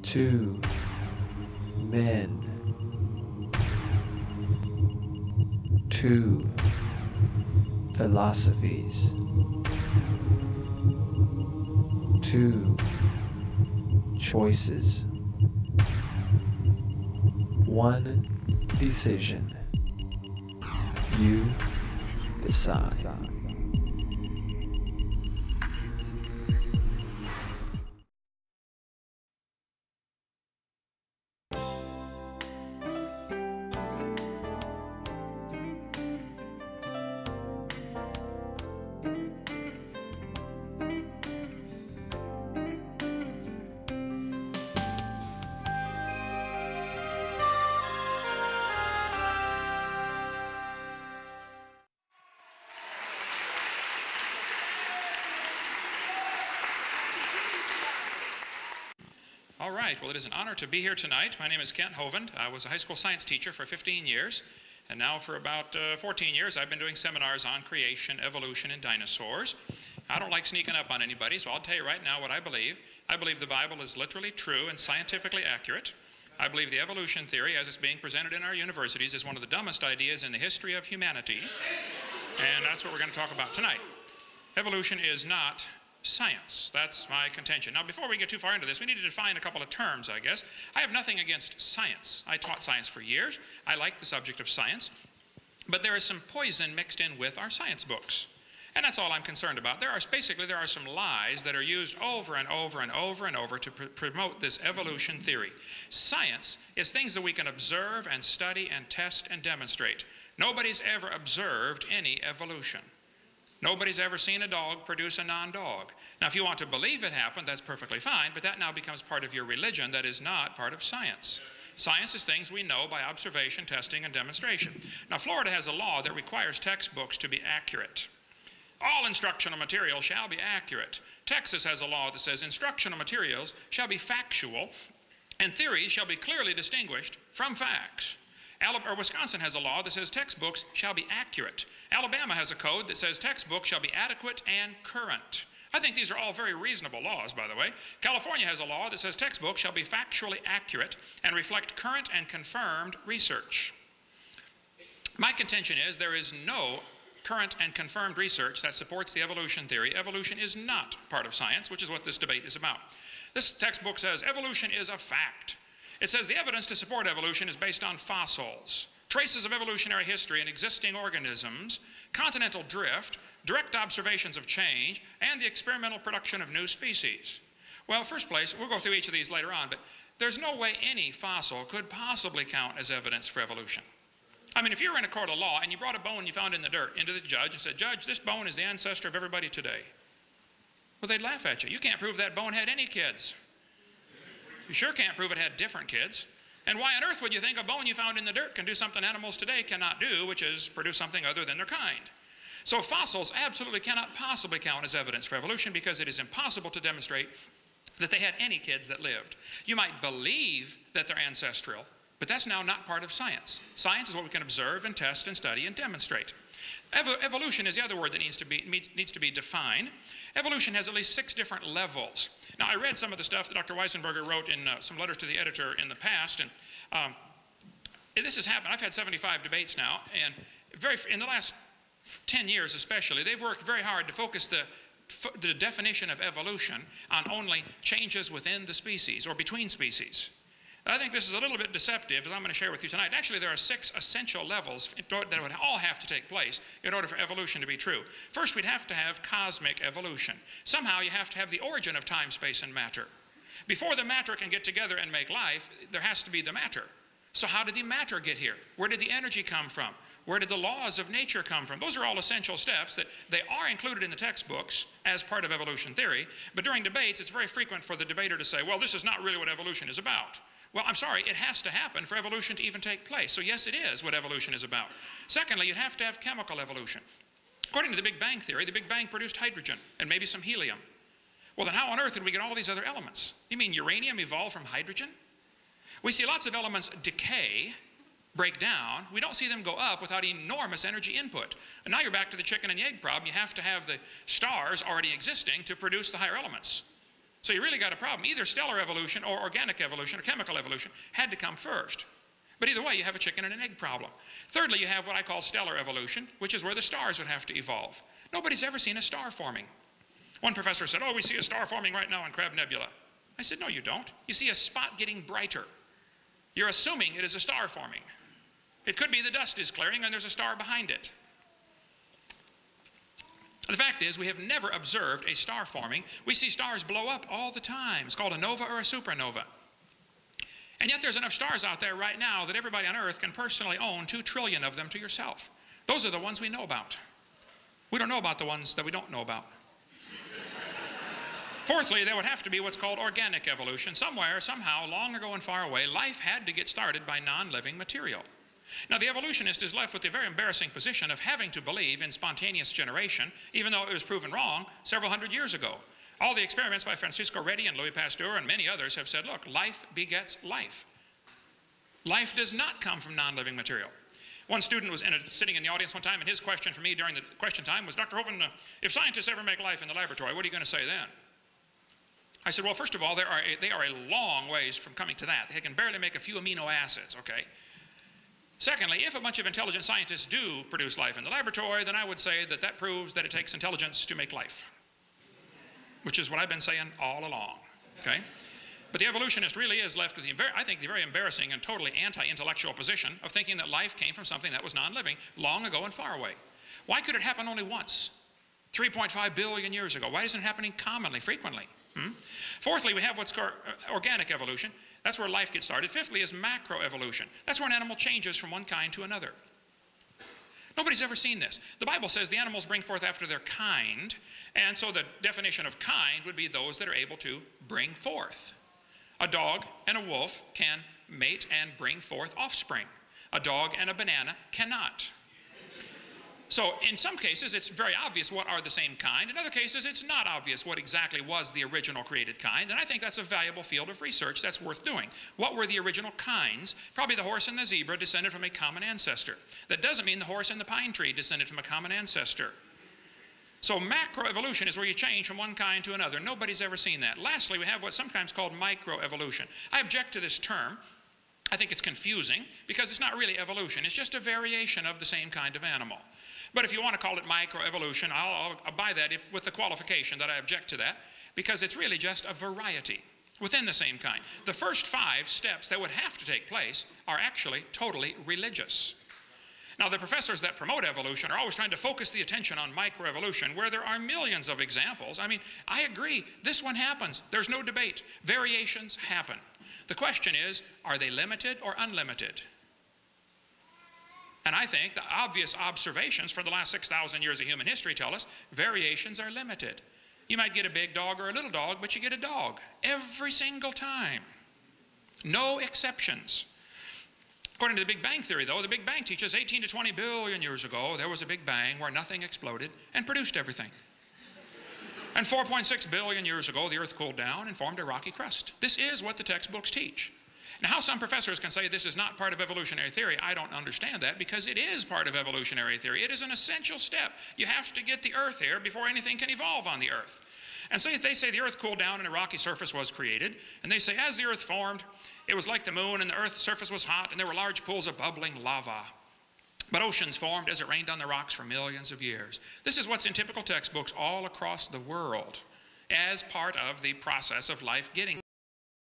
2 men, 2 philosophies, 2 choices, 1 decision. You decide. All right, well, it is an honor to be here tonight. My name is Kent Hovind. I was a high school science teacher for 15 years, and now for about 14 years I've been doing seminars on creation, evolution, and dinosaurs. I don't like sneaking up on anybody, so I'll tell you right now what I believe. I believe the Bible is literally true and scientifically accurate. I believe the evolution theory, as it's being presented in our universities, is one of the dumbest ideas in the history of humanity, and that's what we're going to talk about tonight. Evolution is not science. That's my contention. Now, before we get too far into this, we need to define a couple of terms, I guess. I have nothing against science. I taught science for years. I like the subject of science. But there is some poison mixed in with our science books. And that's all I'm concerned about. There are some lies that are used over and over and over and over to promote this evolution theory. Science is things that we can observe and study and test and demonstrate. Nobody's ever observed any evolution. Nobody's ever seen a dog produce a non-dog. Now, if you want to believe it happened, that's perfectly fine, but that now becomes part of your religion. That is not part of science. Science is things we know by observation, testing, and demonstration. Now, Florida has a law that requires textbooks to be accurate. All instructional material shall be accurate. Texas has a law that says instructional materials shall be factual, and theories shall be clearly distinguished from facts. Wisconsin has a law that says textbooks shall be accurate. Alabama has a code that says textbooks shall be adequate and current. I think these are all very reasonable laws, by the way. California has a law that says textbooks shall be factually accurate and reflect current and confirmed research. My contention is there is no current and confirmed research that supports the evolution theory. Evolution is not part of science, which is what this debate is about. This textbook says evolution is a fact. It says the evidence to support evolution is based on fossils, traces of evolutionary history in existing organisms, continental drift, direct observations of change, and the experimental production of new species. Well, first place, we'll go through each of these later on, but there's no way any fossil could possibly count as evidence for evolution. I mean, if you were in a court of law and you brought a bone you found in the dirt into the judge and said, "Judge, this bone is the ancestor of everybody today," well, they'd laugh at you. You can't prove that bone had any kids. You sure can't prove it had different kids. And why on earth would you think a bone you found in the dirt can do something animals today cannot do, which is produce something other than their kind? So fossils absolutely cannot possibly count as evidence for evolution because it is impossible to demonstrate that they had any kids that lived. You might believe that they're ancestral, but that's now not part of science. Science is what we can observe and test and study and demonstrate. Evolution is the other word that needs to be defined. Evolution has at least 6 different levels. Now, I read some of the stuff that Dr. Weisenberger wrote in some letters to the editor in the past, and this has happened. I've had 75 debates now, and in the last 10 years especially, they've worked very hard to focus the definition of evolution on only changes within the species or between species. I think this is a little bit deceptive, as I'm going to share with you tonight. Actually, there are 6 essential levels that would all have to take place in order for evolution to be true. First, we'd have to have cosmic evolution. Somehow, you have to have the origin of time, space, and matter. Before the matter can get together and make life, there has to be the matter. So how did the matter get here? Where did the energy come from? Where did the laws of nature come from? Those are all essential steps that they are included in the textbooks as part of evolution theory. But during debates, it's very frequent for the debater to say, well, this is not really what evolution is about. Well, I'm sorry, it has to happen for evolution to even take place. So yes, it is what evolution is about. Secondly, you have to have chemical evolution. According to the Big Bang theory, the Big Bang produced hydrogen and maybe some helium. Well, then how on earth did we get all these other elements? You mean uranium evolved from hydrogen? We see lots of elements decay, break down. We don't see them go up without enormous energy input. And now you're back to the chicken and the egg problem. You have to have the stars already existing to produce the higher elements. So you really got a problem. Either stellar evolution or organic evolution or chemical evolution had to come first. But either way, you have a chicken and an egg problem. Thirdly, you have what I call stellar evolution, which is where the stars would have to evolve. Nobody's ever seen a star forming. One professor said, oh, we see a star forming right now in Crab Nebula. I said, no, you don't. You see a spot getting brighter. You're assuming it is a star forming. It could be the dust is clearing and there's a star behind it. The fact is, we have never observed a star forming. We see stars blow up all the time. It's called a nova or a supernova. And yet there's enough stars out there right now that everybody on Earth can personally own 2 trillion of them to yourself. Those are the ones we know about. We don't know about the ones that we don't know about. Fourthly, there would have to be what's called organic evolution. Somewhere, somehow, long ago and far away, life had to get started by non-living material. Now, the evolutionist is left with the very embarrassing position of having to believe in spontaneous generation, even though it was proven wrong several hundred years ago. All the experiments by Francisco Redi and Louis Pasteur and many others have said, look, life begets life. Life does not come from non-living material. One student was sitting in the audience one time, and his question for me during the question time was, Dr. Hovind, if scientists ever make life in the laboratory, what are you going to say then? I said, well, first of all, they are a long ways from coming to that. They can barely make a few amino acids, okay? Secondly, if a bunch of intelligent scientists do produce life in the laboratory, then I would say that that proves that it takes intelligence to make life, which is what I've been saying all along, okay? But the evolutionist really is left with, I think, the very embarrassing and totally anti-intellectual position of thinking that life came from something that was non-living long ago and far away. Why could it happen only once? 3.5 billion years ago. Why isn't it happening commonly, frequently? Fourthly, we have what's called organic evolution. That's where life gets started. Fifthly is macroevolution. That's where an animal changes from one kind to another. Nobody's ever seen this. The Bible says the animals bring forth after their kind, and so the definition of kind would be those that are able to bring forth. A dog and a wolf can mate and bring forth offspring. A dog and a banana cannot. So in some cases, it's very obvious what are the same kind. In other cases, it's not obvious what exactly was the original created kind. And I think that's a valuable field of research that's worth doing. What were the original kinds? Probably the horse and the zebra descended from a common ancestor. That doesn't mean the horse and the pine tree descended from a common ancestor. So macroevolution is where you change from one kind to another. Nobody's ever seen that. Lastly, we have what's sometimes called microevolution. I object to this term. I think it's confusing because it's not really evolution. It's just a variation of the same kind of animal. But if you want to call it microevolution, I'll buy that with the qualification that I object to that, because it's really just a variety within the same kind. The first 5 steps that would have to take place are actually totally religious. Now, the professors that promote evolution are always trying to focus the attention on microevolution, where there are millions of examples. I mean, I agree, this one happens. There's no debate. Variations happen. The question is, are they limited or unlimited? And I think the obvious observations for the last 6,000 years of human history tell us variations are limited. You might get a big dog or a little dog, but you get a dog every single time. No exceptions. According to the Big Bang Theory, though, the Big Bang teaches 18 to 20 billion years ago, there was a Big Bang where nothing exploded and produced everything. And 4.6 billion years ago, the Earth cooled down and formed a rocky crust. This is what the textbooks teach. Now, how some professors can say this is not part of evolutionary theory, I don't understand that, because it is part of evolutionary theory. It is an essential step. You have to get the Earth here before anything can evolve on the Earth. And so they say the Earth cooled down and a rocky surface was created. And they say as the Earth formed, it was like the moon, and the Earth's surface was hot, and there were large pools of bubbling lava. But oceans formed as it rained on the rocks for millions of years. This is what's in typical textbooks all across the world as part of the process of life getting